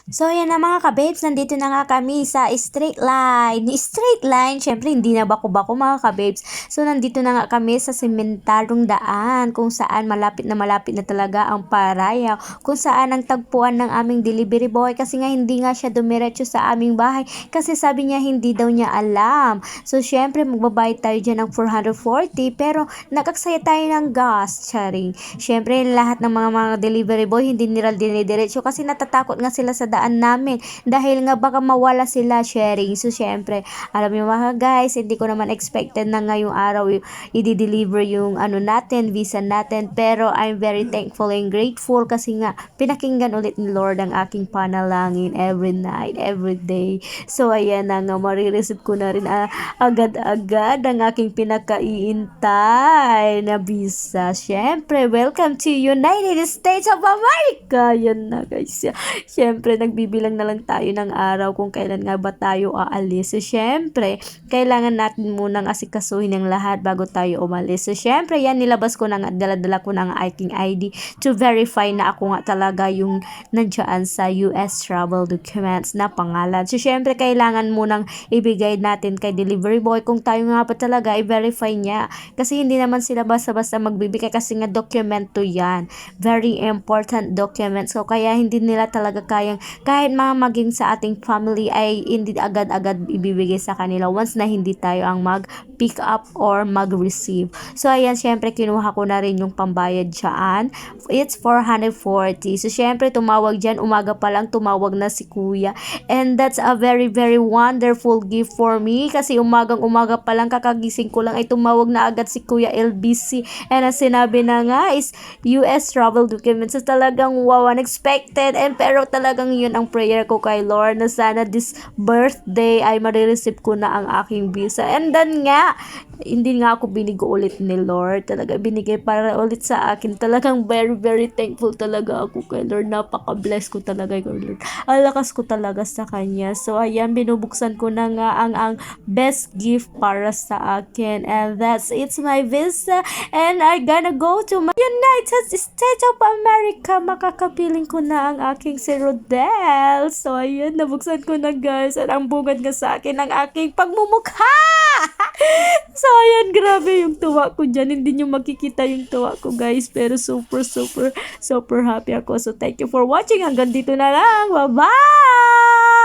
So, yan na mga kababes, nandito na nga kami sa straight line. Straight line, syempre hindi na bako-bako mga kababes. So, nandito na nga kami sa sementarong daan kung saan malapit na talaga ang Paraya. Kung saan ang tagpuan ng aming delivery boy kasi nga hindi nga siya dumiretso sa aming bahay kasi sabi niya hindi daw niya alam. So, syempre magbabayad tayo dyan ng 440 pero nakaksaya tayo ng gas, charing. Syempre, lahat ng mga delivery boy hindi nila dinidiretso kasi natatakot nga sila sa daan namin dahil nga baka mawala sila, sharing. So syempre, alam niyo mga guys, hindi ko naman expected na ngayong araw i-deliver yung ano natin, visa natin, pero I'm very thankful and grateful kasi nga pinakinggan ulit ni Lord ang aking panalangin every night, every day. So ayan na nga, marireceive ko na rin agad-agad ang aking pinakaiintay na visa. Syempre, welcome to United States of America. Yan na guys. Syempre, nagbibilang na lang tayo ng araw kung kailan nga ba tayo aalis. So, syempre, kailangan natin munang asikasuhin ang lahat bago tayo umalis. So, syempre, yan, nilabas ko na nga, dala-dala ko na nga aking ID to verify na ako nga talaga yung nandiyan sa US travel documents na pangalan. So, syempre, kailangan munang ibigay natin kay delivery boy kung tayo nga ba talaga, i-verify niya. Kasi hindi naman sila basta-basta magbibigay kasi nga dokumento yan. Very important document. So, kaya hindi nila talaga kayang, kahit maging sa ating family ay hindi agad-agad ibibigay sa kanila once na hindi tayo ang mag-pick up or mag-receive. So, ayan, syempre, kinuha ko na rin yung pambayad dyan. It's 440. So, syempre, tumawag dyan. Umaga pa lang, tumawag na si kuya. And that's a very, very wonderful gift for me. Kasi umagang-umaga pa lang, kakagising ko lang, ay tumawag na agad si Kuya LBC. And ang sinabi na nga is US travel documents. So, talagang wow, unexpected. And pero talagang yun ang prayer ko kay Lord na sana this birthday ay marireceive ko na ang aking visa. And then nga, hindi nga ako binigo ulit ni Lord. Talaga binigay para ulit sa akin. Talagang very, very thankful talaga ako kay Lord. Napaka-bless ko talaga kay Lord. Ang lakas ko talaga sa Kanya. So, ayan, binubuksan ko na nga ang best gift para sa akin. And that's it's my visa. And I'm gonna go to my United States of America. Makakapiling ko na ang aking si Rodel. So, ayan, nabuksan ko na guys. At ang bungad nga sa akin ang aking pagmumukha. So, ayan, grabe yung tuwa ko dyan. Hindi nyo makikita yung tuwa ko guys. Pero super, super, super happy ako. So, thank you for watching. Hanggang dito na lang. Bye-bye!